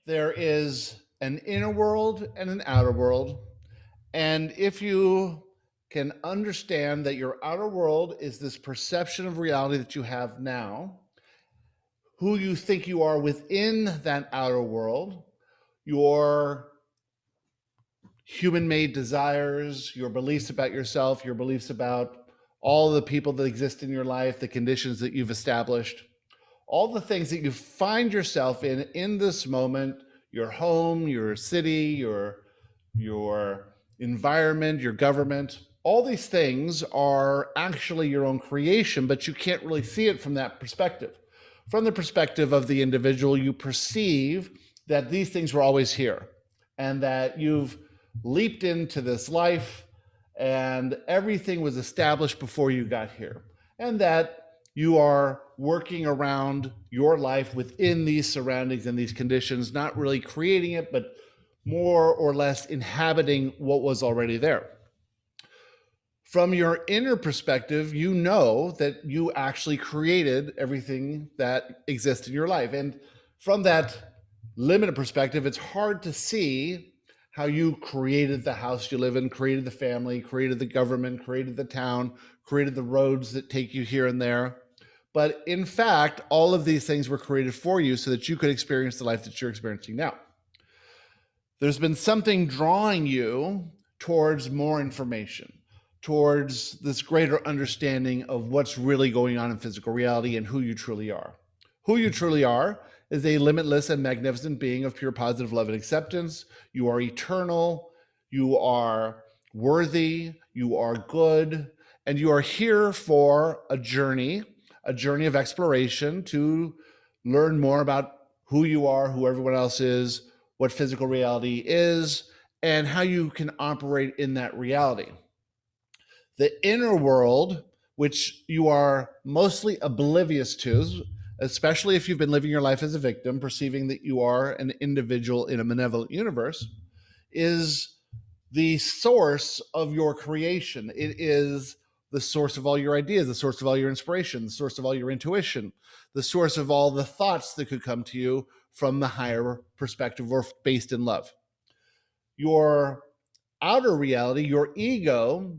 There is an inner world and an outer world. And if you can understand that your outer world is this perception of reality that you have now, who you think you are within that outer world, your human made desires, your beliefs about yourself, your beliefs about all the people that exist in your life, the conditions that you've established, all the things that you find yourself in this moment, your home, your city, your environment, your government, all these things are actually your own creation, but you can't really see it from that perspective. From the perspective of the individual, you perceive that these things were always here and that you've leaped into this life and everything was established before you got here, and that you are working around your life within these surroundings and these conditions, not really creating it, but more or less inhabiting what was already there. From your inner perspective, you know that you actually created everything that exists in your life. And from that limited perspective, it's hard to see how you created the house you live in, created the family, created the government, created the town, created the roads that take you here and there. But in fact, all of these things were created for you so that you could experience the life that you're experiencing now. There's been something drawing you towards more information, towards this greater understanding of what's really going on in physical reality and who you truly are. Who you truly are is a limitless and magnificent being of pure positive love and acceptance. You are eternal, you are worthy, you are good, and you are here for a journey of exploration to learn more about who you are, who everyone else is, what physical reality is, and how you can operate in that reality. The inner world, which you are mostly oblivious to, especially if you've been living your life as a victim, perceiving that you are an individual in a malevolent universe, is the source of your creation. It is the source of all your ideas, the source of all your inspiration, the source of all your intuition, the source of all the thoughts that could come to you from the higher perspective or based in love. Your outer reality, your ego,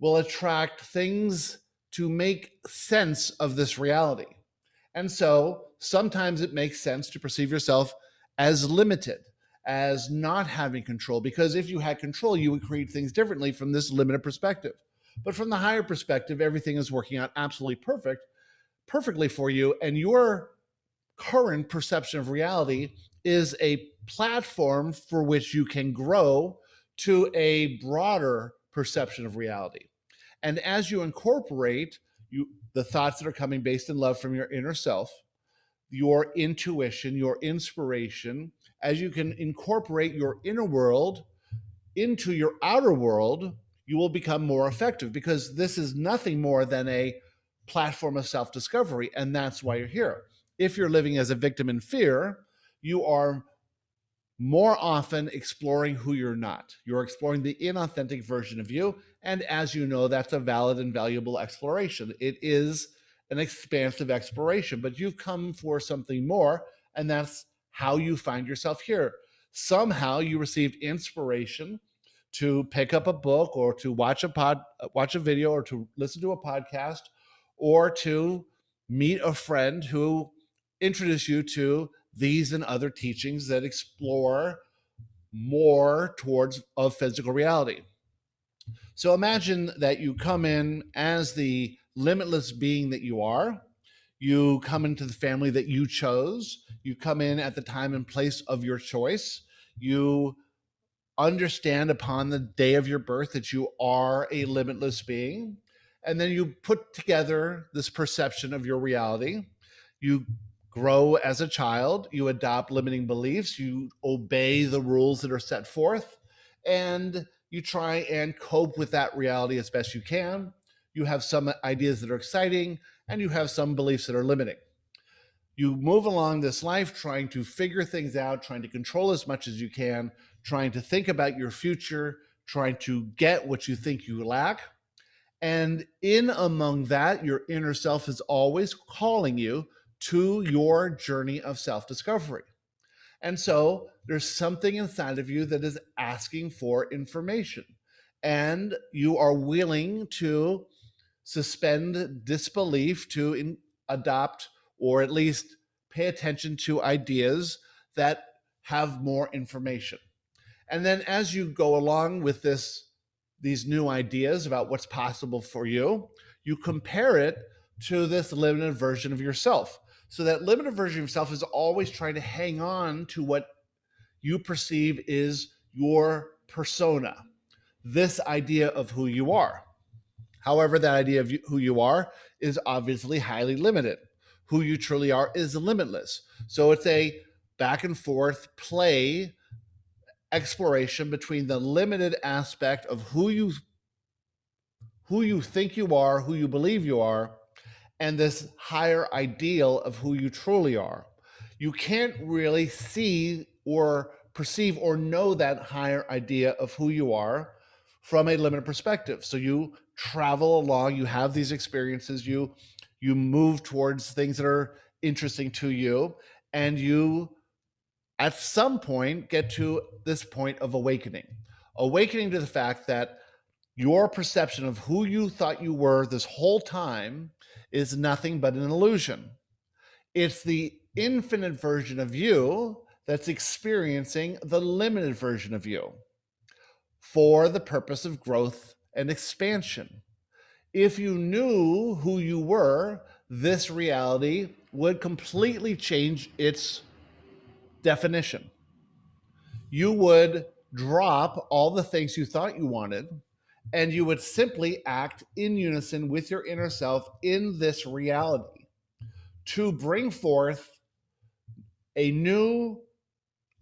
will attract things to make sense of this reality. And so sometimes it makes sense to perceive yourself as limited, as not having control, because if you had control, you would create things differently from this limited perspective. But from the higher perspective, everything is working out absolutely perfectly for you, and your current perception of reality is a platform for which you can grow to a broader perception of reality. And as you incorporate the thoughts that are coming based in love from your inner self, your intuition, your inspiration, as you can incorporate your inner world into your outer world, you will become more effective, because this is nothing more than a platform of self discovery. And that's why you're here. If you're living as a victim in fear, you are more often exploring who you're not. You're exploring the inauthentic version of you. And as you know, that's a valid and valuable exploration. It is an expansive exploration, but you've come for something more. And that's how you find yourself here. Somehow you received inspiration to pick up a book or to watch a video or to listen to a podcast or to meet a friend who introduced you to these and other teachings that explore more towards of physical reality. So imagine that you come in as the limitless being that you are. You come into the family that you chose. You come in at the time and place of your choice. You understand upon the day of your birth that you are a limitless being. And then you put together this perception of your reality. You grow as a child, you adopt limiting beliefs, you obey the rules that are set forth, and you try and cope with that reality as best you can. You have some ideas that are exciting, and you have some beliefs that are limiting. You move along this life trying to figure things out, trying to control as much as you can, trying to think about your future, trying to get what you think you lack. And in among that, your inner self is always calling you to your journey of self discovery. And so there's something inside of you that is asking for information. And you are willing to suspend disbelief to adopt or at least pay attention to ideas that have more information. And then as you go along with these new ideas about what's possible for you, you compare it to this limited version of yourself. So that limited version of yourself is always trying to hang on to what you perceive is your persona, this idea of who you are. However, that idea of who you are is obviously highly limited. Who you truly are is limitless. So it's a back and forth play exploration between the limited aspect of who you think you are, who you believe you are, and this higher ideal of who you truly are. You can't really see or perceive or know that higher idea of who you are from a limited perspective. So you travel along, you have these experiences, you move towards things that are interesting to you, and you at some point get to this point of awakening to the fact that your perception of who you thought you were this whole time is nothing but an illusion. It's the infinite version of you that's experiencing the limited version of you for the purpose of growth and expansion. If you knew who you were, this reality would completely change its definition. You would drop all the things you thought you wanted, and you would simply act in unison with your inner self in this reality to bring forth a new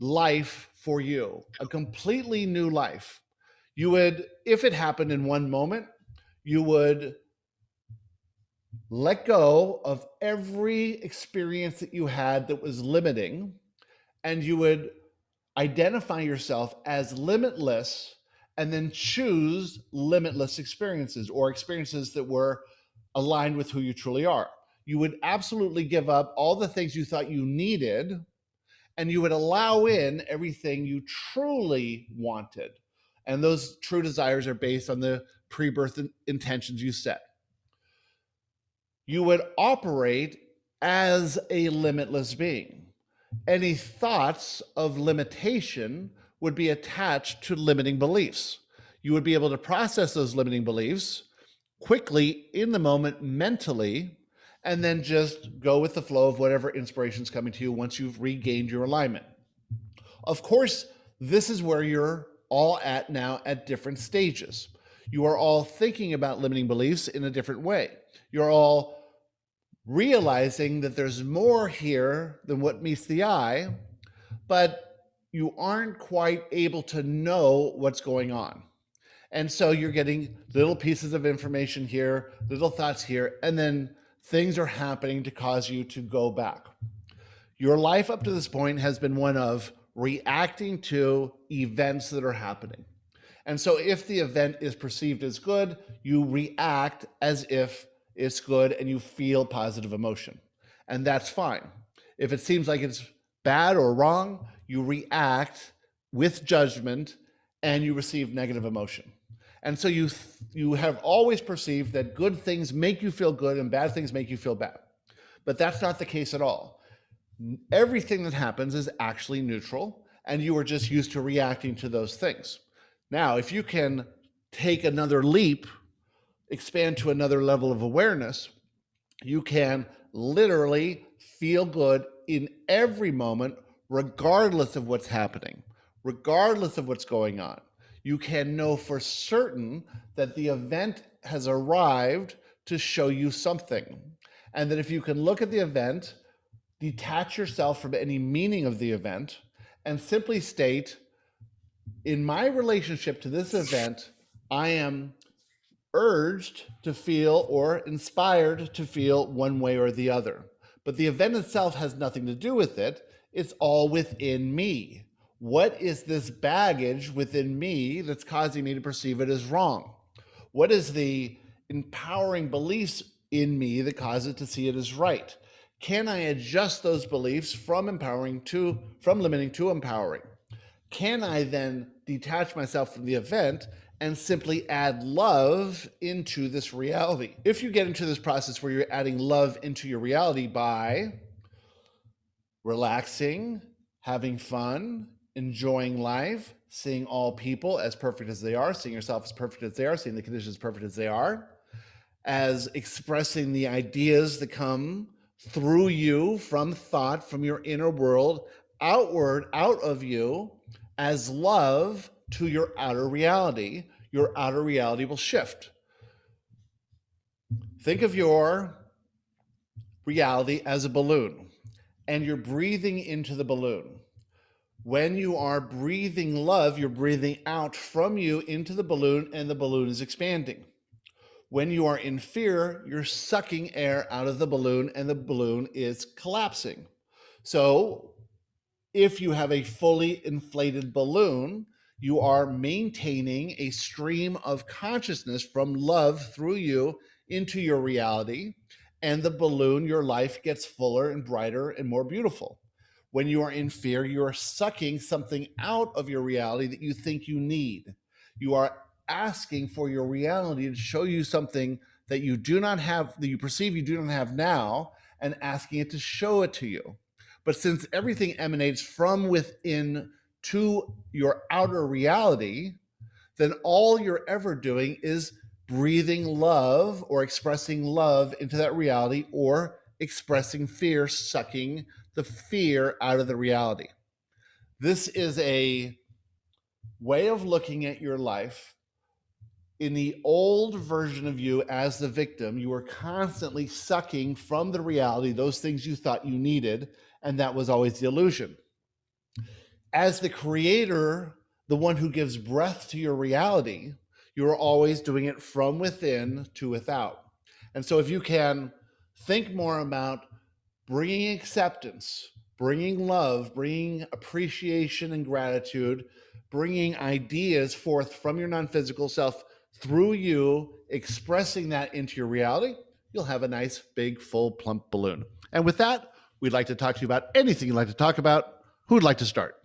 life for you, a completely new life. You would, if it happened in one moment, you would let go of every experience that you had that was limiting, and you would identify yourself as limitless and then choose limitless experiences or experiences that were aligned with who you truly are. You would absolutely give up all the things you thought you needed, and you would allow in everything you truly wanted. And those true desires are based on the pre-birth intentions you set. You would operate as a limitless being. Any thoughts of limitation would be attached to limiting beliefs. You would be able to process those limiting beliefs quickly in the moment mentally, and then just go with the flow of whatever inspiration is coming to you once you've regained your alignment. Of course, this is where you're all at now at different stages. You are all thinking about limiting beliefs in a different way. You're all realizing that there's more here than what meets the eye, but you aren't quite able to know what's going on. And so you're getting little pieces of information here, little thoughts here, and then things are happening to cause you to go back. Your life up to this point has been one of reacting to events that are happening. And so if the event is perceived as good, you react as if it's good and you feel positive emotion. And that's fine. If it seems like it's bad or wrong, you react with judgment and you receive negative emotion. And so you have always perceived that good things make you feel good and bad things make you feel bad. But that's not the case at all. Everything that happens is actually neutral, and you are just used to reacting to those things. Now, if you can take another leap, expand to another level of awareness, you can literally feel good in every moment, regardless of what's happening, regardless of what's going on. You can know for certain that the event has arrived to show you something. And that if you can look at the event, detach yourself from any meaning of the event, and simply state, in my relationship to this event, I am urged to feel or inspired to feel one way or the other. But the event itself has nothing to do with it. It's all within me. What is this baggage within me that's causing me to perceive it as wrong? What is the empowering beliefs in me that cause it to see it as right? Can I adjust those beliefs from limiting to empowering? Can I then detach myself from the event and simply add love into this reality? If you get into this process where you're adding love into your reality by relaxing, having fun, enjoying life, seeing all people as perfect as they are, seeing yourself as perfect as they are, seeing the conditions as perfect as they are, as expressing the ideas that come through you from thought, from your inner world, outward, out of you, as love to your outer reality will shift. Think of your reality as a balloon, and you're breathing into the balloon. When you are breathing love, you're breathing out from you into the balloon, and the balloon is expanding. When you are in fear, you're sucking air out of the balloon, and the balloon is collapsing. So if you have a fully inflated balloon, you are maintaining a stream of consciousness from love through you into your reality, and the balloon, your life, gets fuller and brighter and more beautiful. When you are in fear, you are sucking something out of your reality that you think you need. You are asking for your reality to show you something that you do not have, that you perceive you do not have now, and asking it to show it to you. But since everything emanates from within to your outer reality, then all you're ever doing is breathing love or expressing love into that reality, or expressing fear, sucking the fear out of the reality. This is a way of looking at your life. In the old version of you as the victim, you were constantly sucking from the reality those things you thought you needed, and that was always the illusion. As the creator, the one who gives breath to your reality, you are always doing it from within to without. And so if you can think more about bringing acceptance, bringing love, bringing appreciation and gratitude, bringing ideas forth from your non-physical self through you, expressing that into your reality, you'll have a nice, big, full, plump balloon. And with that, we'd like to talk to you about anything you'd like to talk about. Who'd like to start?